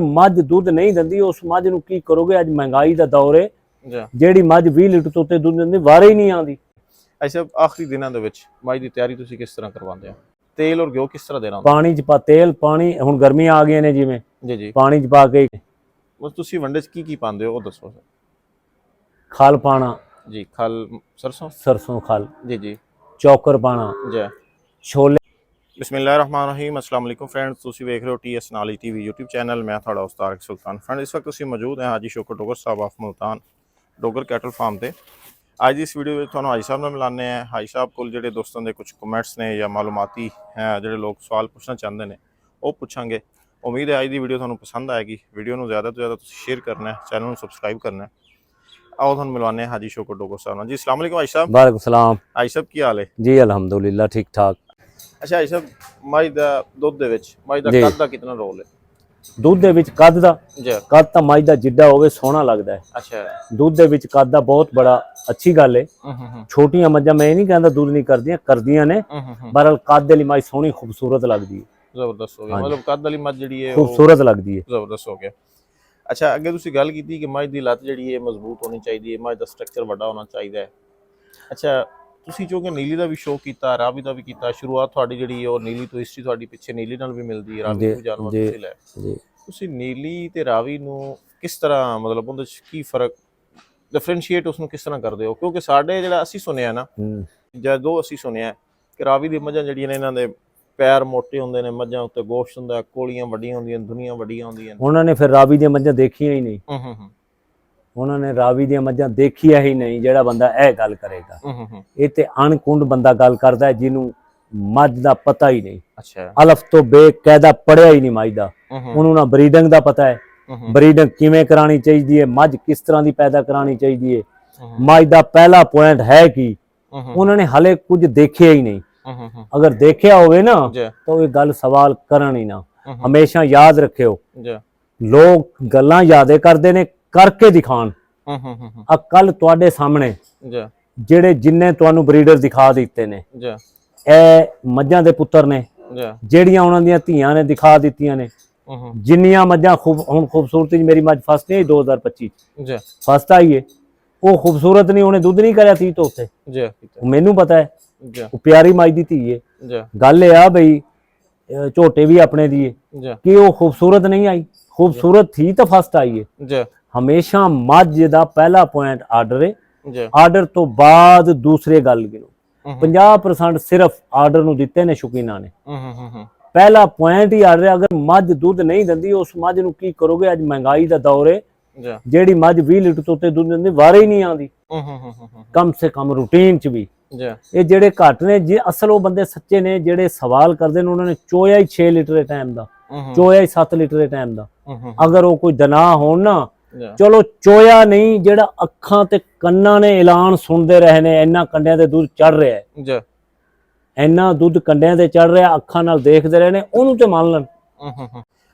ਮੱਝ ਦੁੱਧ ਨਹੀਂ ਦਿੰਦੀ, ਉਸ ਮੱਝ ਨੂੰ ਕੀ ਕਰੋਗੇ? ਅੱਜ ਮਹਿੰਗਾਈ ਦਾ ਦੌਰ ਹੈ, ਜਿਹੜੀ ਮੱਝ 20 ਲੀਟਰ ਤੋਂ ਉੱਤੇ ਦੁੱਧ ਦਿੰਦੀ ਵਾਰੇ ਹੀ ਨਹੀਂ ਆਉਂਦੀ। ਅੱਛਾ, ਆਖਰੀ ਦਿਨਾਂ ਦੇ ਵਿੱਚ ਮੱਝ ਦੀ ਤਿਆਰੀ ਤੁਸੀਂ ਕਿਸ ਤਰ੍ਹਾਂ ਕਰਵਾਉਂਦੇ ਹੋ? ਤੇਲ ਔਰ ਘਿਓ ਕਿਸ ਤਰ੍ਹਾਂ ਦੇਣਾ? ਪਾਣੀ ਚ ਪਾ ਤੇਲ, ਪਾਣੀ ਹੁਣ ਗਰਮੀਆਂ ਆ ਗਈਆਂ ਨੇ, ਜਿਵੇਂ ਜੀ ਪਾਣੀ ਚ ਪਾ ਕੇ ਬਸ ਤੁਸੀਂ ਵੰਡੇ ਚ ਕੀ ਪਾਉਂਦੇ ਹੋ ਉਹ ਦੱਸੋ। ਖਲ ਪਾਣਾ ਜੀ, ਖਲ, सरसों खल जी चौकर पाना जी, छोले। ਬਿਸਮਿਲ੍ਲਾਹਿਰਰਹਿਮਾਨਿਰਰਹੀਮ। अस्सलाम वालेकुम फ्रेंड्स, ਤੁਸੀਂ ਵੇਖ ਰਹੇ ਹੋ TS ਨਾਲੀ TV YouTube ਚੈਨਲ। ਮੈਂ ਤੁਹਾਡਾ ਉਸਤਾਦ ਸੁਲਤਾਨ। ਫਰੈਂਡ, ਇਸ ਵਕਤ ਅਸੀਂ ਮੌਜੂਦ ਹਾਂ ਹਾਜੀ ਸ਼ੌਕਤ ਡੋਗਰ ਸਾਹਿਬ of Multan Dogar cattle farm ਤੇ। ਅੱਜ ਦੀ ਇਸ ਵੀਡੀਓ ਵਿੱਚ ਤੁਹਾਨੂੰ ਹਾਜੀ ਸਾਹਿਬ ਨਾਲ ਮਿਲਾਉਂਦੇ ਹਾਂ। ਹਾਜੀ ਸਾਹਿਬ ਕੋਲ ਜਿਹੜੇ ਦੋਸਤਾਂ ਦੇ ਕੁਝ ਕਮੈਂਟਸ ਨੇ ਜਾਂ ਮਾਲੂਮਾਤੀ ਜਿਹੜੇ ਲੋਕ ਸਵਾਲ ਪੁੱਛਣਾ ਚਾਹੁੰਦੇ ਨੇ ਉਹ ਪੁੱਛਾਂਗੇ। ਉਮੀਦ ਹੈ ਅੱਜ ਦੀ ਵੀਡੀਓ ਤੁਹਾਨੂੰ ਪਸੰਦ ਆਏਗੀ। ਵੀਡੀਓ ਨੂੰ ਜ਼ਿਆਦਾ ਤੋਂ ਜ਼ਿਆਦਾ ਤੁਸੀਂ ਸ਼ੇਅਰ ਕਰਨਾ ਹੈ, ਚੈਨਲ ਨੂੰ ਸਬਸਕ੍ਰਾਈਬ ਕਰਨਾ ਹੈ। आओ ਤੁਹਾਨੂੰ ਮਿਲਵਾਨੇ हाजी शौकत डोगर साहब जी। अस्सलाम वालेकुम हाजी साहब। वालेकुम सलाम। हाजी साहब की हाल है? जी अल्हम्दुलिल्लाह ठीक ठाक। अच्छा हाजी साहब, मझ दा दुध दे विच मझ दा कद दा कितना रोल है? ਦੁੱਧ ਦੇ ਵਿੱਚ ਕੱਦ ਦਾ जी, ਕੱਦ ਤਾਂ ਮੱਝ ਦਾ ਜਿੱਡਾ ਹੋਵੇ ਸੋਹਣਾ ਲੱਗਦਾ ਹੈ। अच्छा, ਦੁੱਧ ਦੇ ਵਿੱਚ ਕੱਦ ਦਾ ਬਹੁਤ ਬੜਾ ਅੱਛੀ ਗੱਲ ਹੈ। ਛੋਟੀਆਂ ਮੱਝਾਂ ਮੈਂ ਇਹ ਨਹੀਂ ਕਹਿੰਦਾ ਦੁੱਧ ਨਹੀਂ ਕਰਦੀਆਂ ਨੇ, ਬਹਰਹਾਲ ਕੱਦ ਦੇ ਲਈ ਮੱਝ ਸੋਹਣੀ ਖੂਬਸੂਰਤ ਲੱਗਦੀ ਹੈ। ਜ਼ਬਰਦਸਤ ਹੋ ਗਿਆ, मतलब कद वाली मझ ਜਿਹੜੀ ਹੈ ਖੂਬਸੂਰਤ ਲੱਗਦੀ ਹੈ। ਜ਼ਬਰਦਸਤ ਹੋ ਗਿਆ। ਅੱਛਾ, ਅੱਗੇ ਤੁਸੀਂ ਗੱਲ ਕੀਤੀ ਕਿ ਮੱਝ ਦੀ ਲੱਤ ਜਿਹੜੀ ਹੈ ਮਜ਼ਬੂਤ ਹੋਣੀ ਚਾਹੀਦੀ ਹੈ, ਮੱਝ ਦਾ ਸਟਰਕਚਰ ਵੱਡਾ ਹੋਣਾ ਚਾਹੀਦਾ ਹੈ। ਅੱਛਾ, ਤੁਸੀਂ ਜੋ ਕਿ ਨੀਲੀ ਦਾ ਵੀ ਸ਼ੌਕ ਕੀਤਾ, ਰਾਵੀ ਦਾ ਵੀ ਕੀਤਾ, ਸ਼ੁਰੂਆਤ ਤੁਹਾਡੀ ਜਿਹੜੀ ਉਹ ਨੀਲੀ ਤੋਂ ਹਿਸਟਰੀ ਤੁਹਾਡੀ ਪਿੱਛੇ ਨੀਲੀ ਨਾਲ ਵੀ ਮਿਲਦੀ ਹੈ, ਰਾਵੀ ਤੋਂ ਜਾਨਵਰ ਤੁਸੀਂ ਲੈ। ਤੁਸੀਂ ਨੀਲੀ ਤੇ ਰਾਵੀ ਨੂੰ ਕਿਸ ਤਰ੍ਹਾਂ, ਮਤਲਬ ਉਹਦੇ ਚ ਕੀ ਫਰਕ, ਡਿਫਰੈਂਸ਼ੀਏਟ ਉਸ ਨੂੰ ਕਿਸ ਤਰ੍ਹਾਂ ਕਰਦੇ ਹੋ? ਕਿਉਂਕਿ ਸਾਡੇ ਜਿਹੜਾ ਅਸੀਂ ਸੁਣਿਆ ਨਾ, ਜਦੋਂ ਅਸੀਂ ਸੁਣਿਆ ਕਿ ਰਾਵੀ ਦੀ ਮੱਝਾਂ ਜਿਹੜੀਆਂ ਨੇ ਇਹਨਾਂ ਦੇ ਪੈਰ ਮੋਟੇ ਹੁੰਦੇ ਨੇ, ਮੱਝਾਂ ਉੱਤੇ ਗੋਸ਼ਤ ਹੁੰਦਾ, ਕੋਲੀਆਂ ਵੱਡੀਆਂ ਹੁੰਦੀਆਂ, ਦੁਨੀਆਂ ਵੱਡੀਆਂ ਹੁੰਦੀਆਂ। ਉਹਨਾਂ ਨੇ ਫਿਰ ਰਾਵੀ ਦੀਆਂ ਮੱਝਾਂ ਦੇਖੀਆਂ ਹੀ ਨਹੀਂ। ਉਹਨਾਂ ਨੇ ਰਾਵੀ ਦੀਆਂ ਮੱਝਾਂ ਦੇਖੀਆਂ ਹੀ ਨਹੀਂ। ਜਿਹੜਾ ਬੰਦਾ ਇਹ ਗੱਲ ਕਰੇਗਾ ਇਹ ਤੇ ਅਣਕੁੰਡ ਬੰਦਾ ਗੱਲ ਕਰਦਾ ਹੈ, ਜਿਹਨੂੰ ਮੱਝ ਦਾ ਪਤਾ ਹੀ ਨਹੀਂ। ਅੱਛਾ, ਅਲਫ ਤੋਂ ਬੇਕਾਇਦਾ ਪੜਿਆ ਹੀ ਨਹੀਂ ਮੱਝ ਦਾ। ਉਹਨੂੰ ਨਾ ਬਰੀਡਿੰਗ ਦਾ ਪਤਾ ਹੈ, ਬਰੀਡਿੰਗ ਕਿਵੇਂ ਕਰਾਣੀ ਚਾਹੀਦੀ ਹੈ, ਮੱਝ ਕਿਸ ਤਰ੍ਹਾਂ ਦੀ ਪੈਦਾ ਕਰਾਣੀ ਚਾਹੀਦੀ ਹੈ, ਮੱਝ ਦਾ ਪਹਿਲਾ ਪੁਆਇੰਟ ਹੈ ਕੀ, ਉਹਨਾਂ ਨੇ ਹਲੇ ਕੁਝ ਦੇਖਿਆ ਹੀ ਨਹੀਂ। ਅਗਰ ਦੇਖਿਆ ਹੋਵੇ ਨਾ ਤਾਂ ਇਹ ਗੱਲ ਸਵਾਲ ਕਰਨ ਹੀ ਨਾ। ਹਮੇਸ਼ਾ ਯਾਦ ਰੱਖਿਓ, ਲੋਕ ਗੱਲਾਂ ਯਾਦੇ ਕਰਦੇ ਨੇ, ਕਰਕੇ ਦਿਖਾਣ। ਕੱਲ ਤੁਹਾਡੇ ਸਾਹਮਣੇ ਜਿਹੜੇ ਜਿੰਨੇ ਤੁਹਾਨੂੰ ਬਰੀਡਰ ਦਿਖਾ ਦਿੱਤੇ ਨੇ, ਇਹ ਮੱਝਾਂ ਦੇ ਪੁੱਤਰ ਨੇ, ਜਿਹੜੀਆਂ ਉਹਨਾਂ ਦੀਆਂ ਧੀਆਂ ਨੇ ਦਿਖਾ ਦਿੱਤੀਆਂ ਨੇ। ਜਿੰਨੀਆਂ ਮੱਝਾਂ ਹੁਣ ਖੂਬਸੂਰਤੀ ਚ ਮੇਰੀ ਮੱਝ ਫਸਟ ਨਹੀਂ 2025 ਫਸਟ ਆਈ ਹੈ, ਉਹ ਖੂਬਸੂਰਤ ਨਹੀਂ, ਉਹਨੇ ਦੁੱਧ ਨਹੀਂ ਕਰਿਆ 30 ਤੋਂ ਉੱਤੇ, ਮੈਨੂੰ ਪਤਾ ਹੈ। ਉਹ ਪਿਆਰੀ ਮੱਝ ਦੀ ਧੀ ਹੈ। ਗੱਲ ਇਹ ਆ ਬਈ ਝੋਟੇ ਵੀ ਆਪਣੇ ਦੀ ਹੈ ਕਿ ਉਹ ਖੂਬਸੂਰਤ ਨਹੀਂ ਆਈ, ਖੂਬਸੂਰਤ ਥੀ ਤਾਂ ਫਸਟ ਆਈ ਹੈ। ਹਮੇਸ਼ਾ ਮੱਝ ਦਾ ਪਹਿਲਾ ਪੁਆਇੰਟ ਆਰਡਰ ਹੈ, ਆਰਡਰ ਤੋਂ ਬਾਅਦ ਦੂਸਰੇ ਗੱਲ ਗਿਣੋ। 50% ਸਿਰਫ ਆਰਡਰ ਨੂੰ ਦਿੱਤੇ ਨੇ ਸ਼ੌਕੀਨਾਂ ਨੇ। ਪਹਿਲਾ ਪੁਆਇੰਟ ਹੀ ਆਰਡਰ ਹੈ। ਅਗਰ ਮੱਝ ਦੁੱਧ ਨਹੀਂ ਦਿੰਦੀ, ਉਸ ਮੱਝ ਨੂੰ ਕੀ ਕਰੋਗੇ? ਅੱਜ ਮਹਿੰਗਾਈ ਦਾ ਦੌਰ ਹੈ, ਜਿਹੜੀ ਮੱਝ 20 ਲੀਟਰ ਤੋਂ ਉੱਤੇ ਦੁੱਧ ਦਿੰਦੀ ਵਾਰੇ ਹੀ ਨਹੀਂ ਆਉਂਦੀ। ਕਮ ਸੇ ਕਮ ਰੂਟੀਨ ਚ ਵੀ ਇਹ ਜਿਹੜੇ ਘੱਟ ਨੇ, ਜੇ ਅਸਲ ਉਹ ਬੰਦੇ ਸੱਚੇ ਨੇ ਜਿਹੜੇ ਸਵਾਲ ਕਰਦੇ ਨੇ, ਉਹਨਾਂ ਨੇ ਚੋਇਆ ਹੀ 6 ਲੀਟਰ ਦੇ ਟਾਈਮ ਦਾ, ਚੋਇਆ ਹੀ 7 ਲੀਟਰ ਦੇ ਟਾਈਮ ਦਾ। ਅਗਰ ਉਹ ਕੋਈ ਦਨਾ ਹੋਣ ਨਾ, ਚਲੋ ਚੋਇਆ ਨਹੀਂ, ਜਿਹੜਾ ਅੱਖਾਂ ਤੇ ਕੰਨਾਂ ਨੇ ਐਲਾਨ ਸੁਣਦੇ ਰਹੇ ਨੇ, ਇੰਨਾ ਕੰਡਿਆਂ ਤੇ ਦੁੱਧ ਚੜ ਰਿਹਾ ਹੈ, ਇੰਨਾ ਦੁੱਧ ਕੰਡਿਆਂ ਤੇ ਚੜ ਰਿਹਾ, ਅੱਖਾਂ ਨਾਲ ਦੇਖਦੇ ਰਹੇ ਨੇ, ਉਹਨੂੰ ਤੇ ਮੰਨ ਲੈਣ।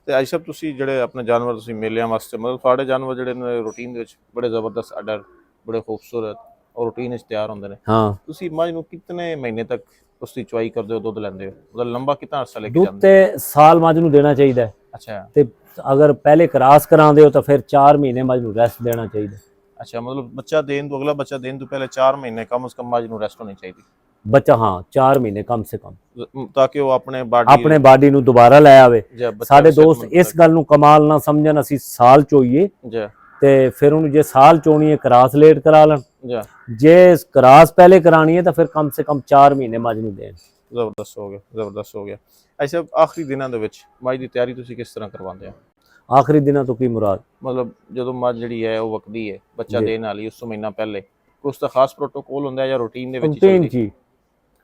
ਤੇ ਅੱਜ ਸਭ ਤੁਸੀਂ ਜਿਹੜੇ ਆਪਣੇ ਜਾਨਵਰ ਤੁਸੀਂ ਮੇਲਿਆਂ ਵਾਸਤੇ, ਮਤਲਬ ਤੁਹਾਡੇ ਜਾਨਵਰ ਜਿਹੜੇ ਨੇ ਰੂਟੀਨ ਦੇ ਵਿੱਚ ਬੜੇ ਜ਼ਬਰਦਸਤ ਆਰਡਰ, ਬੜੇ ਖੂਬਸੂਰਤ ਔਰ ਰੂਟੀਨ ਵਿੱਚ ਤਿਆਰ ਹੁੰਦੇ ਨੇ। ਤੁਸੀਂ ਮੱਝ ਨੂੰ ਕਿਤਨੇ ਮਹੀਨੇ ਤੱਕ ਉਸ ਦੀ ਚੁਆਈ ਕਰਦੇ ਹੋ, ਦੁੱਧ ਲੈਂਦੇ ਹੋ? ਮਤਲਬ ਲੰਬਾ ਕਿੰਨਾ ਅਰਸਾ ਲੈ ਕੇ ਜਾਂਦੇ? ਦੁੱਧ ਤੇ ਸਾਲ ਮੱਝ ਨੂੰ ਦੇਣਾ ਚਾਹੀਦਾ ਹੈ। ਅੱਛਾ, ਤੇ ਅਗਰ ਪਹਿਲੇ ਕਰਾਸ ਕਰਾਉਂਦੇ ਹੋ ਤਾਂ ਫਿਰ 4 ਮਹੀਨੇ ਮੱਝ ਨੂੰ ਰੈਸਟ ਦੇਣਾ ਚਾਹੀਦਾ। ਅੱਛਾ, ਮਤਲਬ ਬੱਚਾ ਦੇਣ ਤੋਂ, ਅਗਲਾ ਬੱਚਾ ਦੇਣ ਤੋਂ ਪਹਿਲੇ 4 ਮਹੀਨੇ ਕਮ ਸੇ ਕਮ ਮੱਝ ਨੂੰ ਰੈਸਟ ਹੋਣੀ ਚਾਹੀਦੀ। ਬੱਚਾ, ਹਾਂ 4 ਮਹੀਨੇ ਕਮ ਸੇ ਕਮ, ਤਾਂ ਕਿ ਉਹ ਆਪਣੇ ਬਾਡੀ ਨੂੰ ਦੁਬਾਰਾ ਲੈ ਆਵੇ। ਸਾਡੇ ਦੋਸਤ ਇਸ ਗੱਲ ਨੂੰ ਕਮਾਲ ਨਾ ਸਮਝਣ, ਅਸੀਂ ਸਾਲ ਚੋਈਏ ਤੇ ਫਿਰ ਉਹਨੂੰ ਜੇ ਸਾਲ ਚੋਣੀ ਹੈ ਕਰਾਸ ਲੇਟ ਕਰਾ ਲੈਣ, ਜੇ ਕਰਾਸ ਪਹਿਲੇ ਕਰਾਣੀ ਹੈ ਤਾਂ ਫਿਰ ਕਮ ਸੇ ਕਮ 4 ਮਹੀਨੇ ਮੱਝ ਨੂੰ ਦੇਣ। ਜ਼ਬਰਦਸਤ ਹੋ ਗਿਆ, ਜ਼ਬਰਦਸਤ ਹੋ ਗਿਆ। ਅੱਛਾ, ਆਖਰੀ ਦਿਨਾਂ ਦੇ ਵਿੱਚ ਮੱਝ ਦੀ ਤਿਆਰੀ ਤੁਸੀਂ ਕਿਸ ਤਰ੍ਹਾਂ ਕਰਵਾਉਂਦੇ ਹੋ? ਆਖਰੀ ਦਿਨਾਂ ਤੋਂ ਕੀ ਮੁਰਾਦ? ਮਤਲਬ ਜਦੋਂ ਮੱਝ ਜਿਹੜੀ ਹੈ ਉਹ ਵਕਦੀ ਹੈ, ਬੱਚਾ ਦੇਣ ਵਾਲੀ, ਉਸ ਤੋਂ ਮਹੀਨਾ ਪਹਿਲੇ ਕੁਛ ਤਾਂ ਖਾਸ ਪ੍ਰੋਟੋਕੋਲ ਹੁੰਦਾ ਜਾਂ ਰੂਟੀਨ ਦੇ ਵਿੱਚ?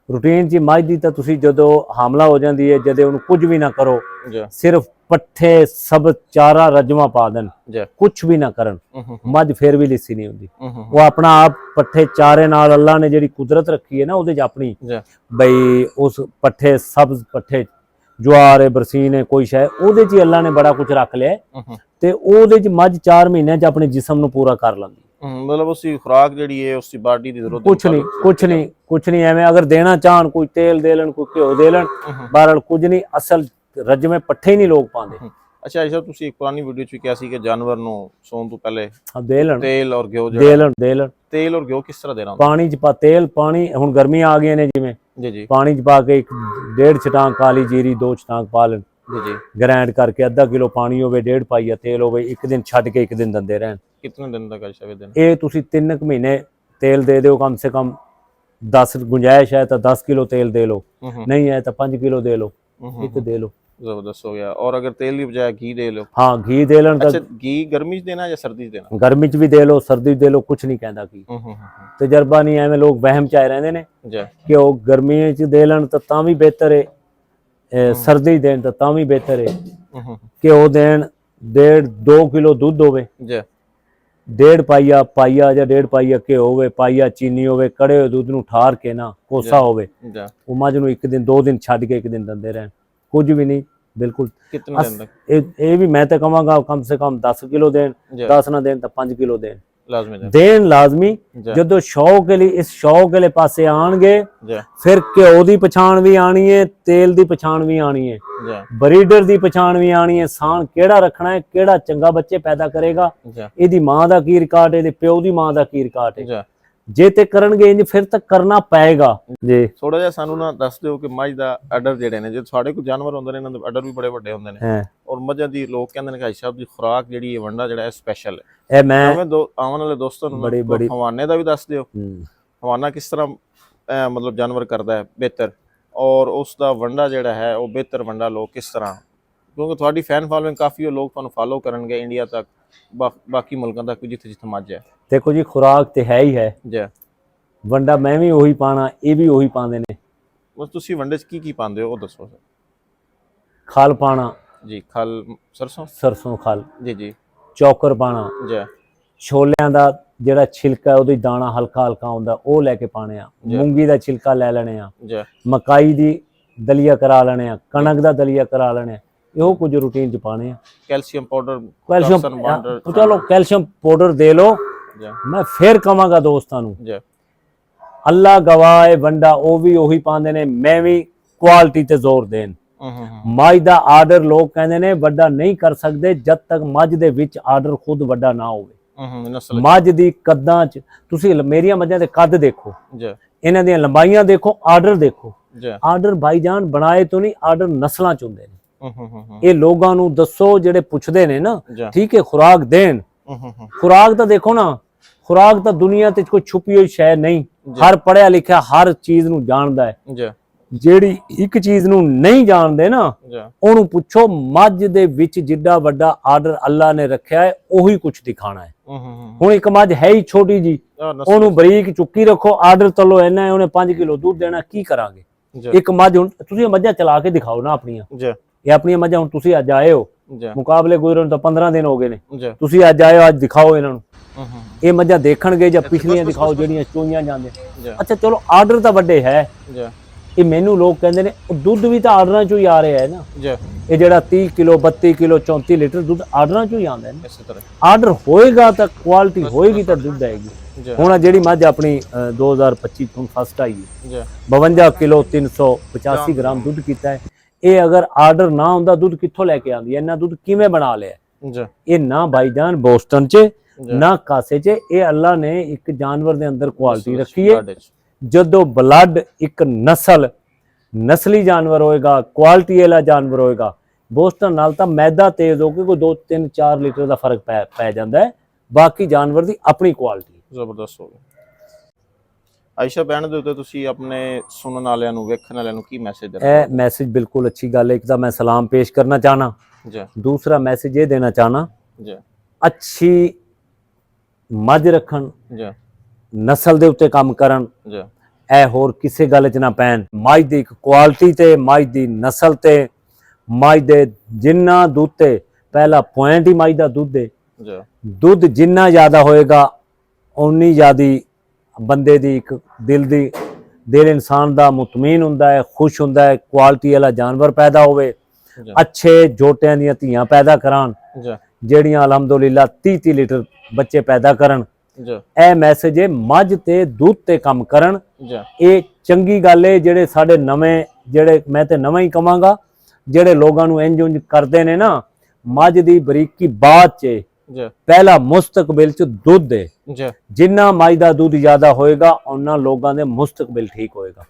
ਰੂਟੀਨ ਚ ਮੱਝ ਦੀ ਤਾਂ ਤੁਸੀਂ ਜਦੋਂ ਹਾਮਲਾ ਹੋ ਜਾਂਦੀ ਹੈ, ਜਦੋਂ ਉਹਨੂੰ ਕੁਝ ਵੀ ਨਾ ਕਰੋ, ਸਿਰਫ ਪੱਠੇ ਸਭ ਚਾਰਾ ਰਜਵਾ ਪਾ ਦੇਣ, ਕੁਛ ਵੀ ਨਾ ਕਰਨ, ਮੱਝ ਫੇਰ ਵੀ ਲਿੱਸੀ ਨਹੀਂ ਹੁੰਦੀ। ਉਹ ਆਪਣਾ ਆਪ ਪੱਠੇ ਚਾਰੇ ਨਾਲ ਅੱਲਾ ਨੇ ਜਿਹੜੀ ਕੁਦਰਤ ਰੱਖੀ ਹੈ ਨਾ, ਉਹਦੇ ਚ ਆਪਣੀ ਬਈ ਉਸ ਪੱਠੇ ਸਬਜ਼ ਪੱਠੇ ਜਵਾਰ ਬਰਸੀਨ ਹੈ, ਕੋਈ ਸ਼ੈ, ਉਹਦੇ ਚ ਹੀ ਅੱਲਾ ਨੇ ਬੜਾ ਕੁਝ ਰੱਖ ਲਿਆ ਤੇ ਉਹਦੇ ਚ ਮੱਝ 4 ਮਹੀਨਿਆਂ ਚ ਆਪਣੇ ਜਿਸਮ ਨੂੰ ਪੂਰਾ ਕਰ ਲੈਂਦੀ। ਮਤਲਬ ਉਸਦੀ ਖੁਰਾਕ ਜਿਹੜੀ ਹੈ, ਉਸਦੀ ਬਾਡੀ ਦੀ ਜ਼ਰੂਰਤ ਕੁਛ ਨਹੀਂ ਐਵੇਂ ਅਗਰ ਦੇਣਾ ਚਾਹਣ, ਕੋਈ ਤੇਲ ਦੇ ਲੈਣ, ਕੋਈ ਘਿਓ ਦੇ ਲੈਣ, ਬਹਰਹਾਲ ਕੁਝ ਨਹੀਂ। ਅਸਲ ਰਜਵੇਂ ਪੱਠੇ ਹੀ ਨਹੀਂ ਲੋਕ ਪਾਉਂਦੇ, ਅੱਛਾ ਸਾਹਿਬ, ਤੁਸੀਂ ਇੱਕ ਪੁਰਾਣੀ ਵੀਡੀਓ 'ਚ ਵੀ ਕਿਹਾ ਸੀ ਕਿ ਜਾਨਵਰ ਨੂੰ ਸੌਣ ਤੋਂ ਪਹਿਲੇ ਦੇ ਲੈਣ ਤੇਲ ਔਰ ਘਿਓ ਦੇ ਲੈਣ ਤੇਲ ਔਰ ਘਿਓ ਕਿਸ ਤਰ੍ਹਾਂ ਦੇਣਾ ਹੁੰਦਾ? ਪਾਣੀ ਚ ਪਾ ਤੇਲ ਪਾਣੀ, ਹੁਣ ਗਰਮੀਆਂ ਆ ਗਈਆਂ ਨੇ ਜਿਵੇਂ, ਜੀ ਜੀ ਪਾਣੀ ਚ ਪਾ ਕੇ 1.5 ਛਟਾਂਕ ਕਾਲੀ ਜੀਰੀ, 2 ਛਟਾਂਕ ਪਾ ਲੈਣ, ਜੀ ਜੀ। ਗ੍ਰਾਈਂਡ ਕਰਕੇ, ਅੱਧਾ ਕਿਲੋ ਪਾਣੀ ਹੋਵੇ, 1.5 ਪਾਈਆ ਤੇਲ ਹੋਵੇ, ਇੱਕ ਦਿਨ ਛੱਡ ਕੇ ਇੱਕ ਦਿਨ ਦਿੰਦੇ ਰਹਿਣ। ਕਿੰਨੇ ਦਿਨ ਤੱਕ ਅੱਛਾ ਦਿਨ? ਇਹ ਤੁਸੀਂ 3 ਮਹੀਨੇ ਤੇਲ ਦੇ ਦਿਓ ਕਮ ਸੇ ਕਮ। 10 ਗੁੰਜਾਇਸ਼ ਹੈ ਤਾਂ 10 ਕਿਲੋ ਤੇਲ ਦੇ ਲਓ, ਨਹੀਂ ਹੈ ਤਾਂ 5 ਕਿਲੋ ਦੇ ਲਓ, ਇੱਕ ਦੇ ਲਓ। ਜ਼ਬਰਦस्त ਹੋ ਗਿਆ। ਔਰ ਅਗਰ तेल की बजाय घी दे लो? हाँ, घी दे लेना। अच्छा, घी गर्मी च देना या सर्दी च देना? गर्मी च भी दे लो, सर्दी दे लो, कुछ नहीं कहता घी। तजर्बा नहीं है, लोग वहम चाहे रहंदे ने कि वो गर्मी च दे लेन तां भी बेहतर है, सर्दी देन तां भी बेहतर है कि वो देन 1.5-2 किलो दुध होवे, 1.5 पाइया या 1.5 पाइया घ्यो होवे, पाइया चीनी होवे, कड़े हुए दुध नूं ठार के ना कोसा होवे, वो मझ नूं 1 दिन 2 दिन छड्ड के 1 दिन दिंदे रहन, कुछ भी नहीं बिल्कुल। कितने दिन तक? ये भी मैं तो कहवांगा कम से कम 10 किलो देन, 10 ना देन तो 5 किलो देन लाजमी। जो शौक के लिए, इस शौक के लिए पासे आणगे, फिर घ्यो दी पछाण भी आनी है, तेल दी पछाण भी आनी है, ब्रीडर दी पछाण भी आनी है, सांड केड़ा रखना है, केड़ा चंगा बच्चे पैदा करेगा, इहदी मां दा की रिकॉर्ड है, इहदे प्यो दी मां दा की रिकॉर्ड है। ਜੇ ਤੇ ਕਰਨਗੇ ਇੰਜ ਫਿਰ ਤਾਂ ਕਰਨਾ ਪਏਗਾ ਜੀ। ਥੋੜਾ ਜਿਹਾ ਸਾਨੂੰ ਨਾ ਦੱਸ ਦਿਓ ਕਿ ਮੱਝ ਦਾ ਆਰਡਰ ਜਿਹੜੇ ਨੇ, ਜੇ ਸਾਡੇ ਕੋਲ ਜਾਨਵਰ ਹੁੰਦੇ ਨੇ ਇਹਨਾਂ ਦੇ ਆਰਡਰ ਵੀ ਬੜੇ ਵੱਡੇ ਹੁੰਦੇ ਨੇ, ਔਰ ਮੱਝਾਂ ਦੀ ਲੋਕ ਕਹਿੰਦੇ ਨੇ ਕਿ ਸਾਹਿਬ ਦੀ ਖੁਰਾਕ ਜਿਹੜੀ ਹੈ, ਵੰਡਾ ਜਿਹੜਾ ਹੈ ਸਪੈਸ਼ਲ ਹੈ। ਇਹ ਮੈਂ ਆਉਣ ਵਾਲੇ ਦੋਸਤਾਂ ਨੂੰ ਹਵਾਨੇ ਦਾ ਵੀ ਦੱਸ ਦਿਓ, ਹਵਾਨਾ ਕਿਸ ਤਰ੍ਹਾਂ ਮਤਲਬ ਜਾਨਵਰ ਕਰਦਾ ਹੈ ਬਿਹਤਰ, ਔਰ ਉਸ ਦਾ ਵੰਡਾ ਜਿਹੜਾ ਹੈ ਉਹ ਬਿਹਤਰ ਵੰਡਾ ਲੋਕ ਕਿਸ ਤਰ੍ਹਾਂ, ਕਿਉਂਕਿ ਤੁਹਾਡੀ ਫੈਨ ਫਾਲੋਇੰਗ ਕਾਫੀ, ਉਹ ਲੋਕ ਤੁਹਾਨੂੰ ਫਾਲੋ ਕਰਨਗੇ ਇੰਡੀਆ ਤੱਕ, ਬਾਕੀ ਮੁਲਕਾਂ ਤੱਕ ਜਿੱਥੇ ਜਿੱਥੇ ਮੱਝ ਹੈ। देखो जी, खुराक तो है ही है, वंडा मैं भी ਉਹੀ ਪਾਣਾ, ਇਹ ਵੀ ਉਹੀ ਪਾਉਂਦੇ ਨੇ। ਬਸ ਤੁਸੀਂ ਵੰਡੇ ਚ ਕੀ ਪਾਉਂਦੇ ਹੋ ਉਹ ਦੱਸੋ ਸਰ। ਖਲ ਪਾਣਾ ਜੀ, ਖਲ ਸਰਸੋਂ ਖਲ ਜੀ ਜੀ। ਚੌਕਰ ਪਾਣਾ ਜੀ। ਛੋਲਿਆਂ ਦਾ ਜਿਹੜਾ ਛਿਲਕਾ ਉਹਦੀ ਦਾਣਾ ਹਲਕਾ ਹਲਕਾ ਹੁੰਦਾ ਉਹ ਲੈ ਕੇ ਪਾਣੇ ਆ, ਮੂੰਗੀ ਦਾ ਛਿਲਕਾ ਲੈ ਲੈਣੇ ਆ, ਮਕਾਈ ਦੀ ਦਲੀਆ ਕਰਾ ਲੈਣੇ ਆ, ਕਣਕ ਦਾ ਦਲੀਆ ਕਰਾ ਲੈਣੇ ਆ, ਇਹੋ ਕੁਝ ਰੂਟੀਨ ਚ ਪਾਣੇ ਆ। ਕੈਲਸ਼ੀਅਮ ਪਾਊਡਰ, ਚਲੋ ਕੈਲਸ਼ੀਅਮ ਪਾਊਡਰ ਦੇ ਲੋ। मैं फिर कहांगा दोस्तां नूं, अल्लाह गवाह है, वंडा वो भी ਉਹੀ ਪਾਉਂਦੇ ਨੇ, मैं भी क्वालिटी ते जोर देन। मझ ਦਾ ਆਰਡਰ ਲੋਕ ਕਹਿੰਦੇ ਨੇ ਵੱਡਾ ਨਹੀਂ ਕਰ ਸਕਦੇ ਜਦ ਤੱਕ ਮੱਝ ਦੇ ਵਿੱਚ ਆਰਡਰ ਖੁਦ ਵੱਡਾ ਨਾ ਹੋਵੇ। ਮੱਝ ਦੀ ਕੱਦਾਂ ਚ ਤੁਸੀਂ ਮੇਰੀਆਂ ਮੱਝਾਂ ਦੇ ਕੱਦ ਦੇਖੋ, ਇਹਨਾਂ ਦੀਆਂ ਲੰਬਾਈਆਂ ਦੇਖੋ, ਆਰਡਰ ਦੇਖੋ। ਆਰਡਰ ਭਾਈਜਾਨ ਬਣਾਏ ਤੋਂ ਨਹੀਂ, ਆਰਡਰ ਨਸਲਾਂ ਚ ਹੁੰਦੇ ਨੇ। ਇਹ ਲੋਕਾਂ ਨੂੰ ਦੱਸੋ ਜਿਹੜੇ ਪੁੱਛਦੇ ਨੇ ਨਾ, ਠੀਕ ਹੈ ਖੁਰਾਕ ਦੇਣ, खुराक तो देखो ना, खुराक तो दुनिया ते कोई छुपी हुई शै नहीं, हर पढ़िया लिखिया हर चीज नूं जानदा है। जेड़ी एक चीज नूं नहीं जानदे ना, ओनू पुछो मझ दे विच जिड्डा वड्डा आर्डर अल्लाह ने रखिया है ओही कुछ दिखाना है। हुण एक मझ है ही छोटी जी, ओनू बरीक चुक्की रखो, आर्डर तलो इन्ना है, ओने 5 किलो दूध देना, की करांगे? एक मझ हुण तुसीं मझां चला के दिखाओ ना अपनियां, ये अपनियां मझां हुण तुसीं अज आए हो, मुकाबले गुजरन तो 15 दिन हो गए ने, तुसीं अज आए हो, अज दिखाओ इन्हां नूं, ये मझां देखणगे जां पिछलियां दिखाओ ਜਿਹੜੀਆਂ ਚੋਈਆਂ ਜਾਂਦੇ। ਅੱਛਾ ਚਲੋ ਆਰਡਰ ਤਾਂ ਵੱਡੇ ਹੈ, ਇਹ ਮੈਨੂੰ ਲੋਕ ਕਹਿੰਦੇ ਨੇ ਦੁੱਧ ਵੀ ਤਾਂ ਆਰਡਰਾਂ ਚੋਂ ਹੀ ਆ ਰਿਹਾ ਹੈ ਨਾ, ਇਹ ਜਿਹੜਾ 30 ਕਿਲੋ 32 ਕਿਲੋ 34 ਲੀਟਰ ਦੁੱਧ ਆਰਡਰਾਂ ਚੋਂ ਹੀ ਆਉਂਦਾ ਹੈ। ਇਸੇ ਤਰ੍ਹਾਂ ਆਰਡਰ ਹੋਏਗਾ ਤਾਂ ਕੁਆਲਿਟੀ ਹੋਏਗੀ ਤਾਂ ਦੁੱਧ ਆਏਗੀ। ਹੁਣ ਜਿਹੜੀ ਮੱਝ ਆਪਣੀ 2025 ਤੋਂ ਫਸਟ ਆਈ ਹੈ, 52 ਕਿਲੋ 385 ਗ੍ਰਾਮ ਦੁੱਧ ਕੀਤਾ ਹੈ। ਇਹ ਅਗਰ ਆਰਡਰ ਨਾ ਹੁੰਦਾ ਦੁੱਧ ਕਿੱਥੋਂ ਲੈ ਕੇ ਆਂਦੀ, ਇੰਨਾ ਦੁੱਧ ਕਿਵੇਂ ਬਣਾ ਲਿਆ? ਇਹ ਨਾ ਭਾਈਜਾਨ ਬੋਸਟਨ ਚ ਨਾ ਕਾਸੇ ਚ, ਇਹ ਅੱਲਾ ਨੇ ਇੱਕ ਜਾਨਵਰ ਦੇ ਅੰਦਰ ਕੁਆਲਿਟੀ ਰੱਖੀ ਹੈ। ਜਦੋਂ ਬਲੱਡ ਇੱਕ ਨਸਲੀ ਜਾਨਵਰ ਹੋਏਗਾ, ਕੁਆਲਿਟੀ ਵਾਲਾ ਜਾਨਵਰ ਹੋਏਗਾ, ਬੋਸਟਨ ਨਾਲ ਤਾਂ ਮੈਦਾ ਤੇਜ਼ ਹੋ ਕੇ ਕੋਈ 2 3 4 ਲੀਟਰ ਦਾ ਫਰਕ ਪੈ ਜਾਂਦਾ ਹੈ। ਬਾਕੀ ਜਾਨਵਰ ਦੀ ਆਪਣੀ ਕੁਆਲਿਟੀ ਜ਼ਬਰਦਸਤ ਹੋ ਗਈ। ਆਇਸ਼ਾ ਬਹਿਣ ਦੇ ਉੱਤੇ ਤੁਸੀਂ ਆਪਣੇ ਸੁਣਨ ਵਾਲਿਆਂ ਨੂੰ, ਵੇਖਣ ਵਾਲਿਆਂ ਨੂੰ ਕੀ ਮੈਸੇਜ ਦੇਣਾ? ਇਹ ਮੈਸੇਜ ਬਿਲਕੁਲ ਅੱਛੀ ਗੱਲ ਹੈ। ਇੱਕ ਤਾਂ ਮੈਂ ਸਲਾਮ ਪੇਸ਼ ਕਰਨਾ ਚਾਹਨਾ, दूसरा मैसेज ये देना चाहना, अच्छी मझ रखन, नस्ल दे उत्ते काम करन, ए होर किसी गल च ना पैन। मझ दी क्वालिटी ते, मझ दी नस्ल ते, मझ दे जिन्ना दुध ते, पहला पॉइंट ही मझ दा दुध है। दुध जिन्ना ज्यादा होएगा उन्नी ज्यादा बंदे दी एक दिल इंसान दा मुतमीन हुंदा है, खुश हुंदा है। क्वालिटी वाला जानवर पैदा होवे, अच्छे जोटियां दियां धीयां पैदा करान, ਜਿਹੜੀਆਂ ਅਲਹਮਦੁਲਿਲਾ 30 ਲੀਟਰ ਬੱਚੇ ਪੈਦਾ ਕਰਨ। ਇਹ ਮੈਸੇਜ ਹੈ ਮੱਝ ਤੇ ਦੁੱਧ ਤੇ ਕੰਮ ਕਰਨ, ਇਹ ਚੰਗੀ ਗੱਲ ਹੈ। ਜਿਹੜੇ ਸਾਡੇ ਨਵੇਂ, ਜਿਹੜੇ ਮੈਂ ਤੇ ਨਵਾਂ ਹੀ ਕਵਾਂਗਾ, ਜਿਹੜੇ ਲੋਕਾਂ ਨੂੰ ਇੰਜ ਕਰਦੇ ਨੇ ਨਾ, ਮੱਝ ਦੀ ਬਰੀਕੀ ਬਾਅਦ ਚ ਜੀ ਪਹਿਲਾ ਮੁਸਤਕਬਲ ਚ ਦੁੱਧ ਹੈ। ਜੀ ਜਿੰਨਾ ਮੱਝ ਦਾ ਦੁੱਧ ਜ਼ਿਆਦਾ ਹੋਏਗਾ ਉਹਨਾਂ ਲੋਕਾਂ ਦੇ ਮੁਸਤਕਬਲ ਠੀਕ ਹੋਏਗਾ।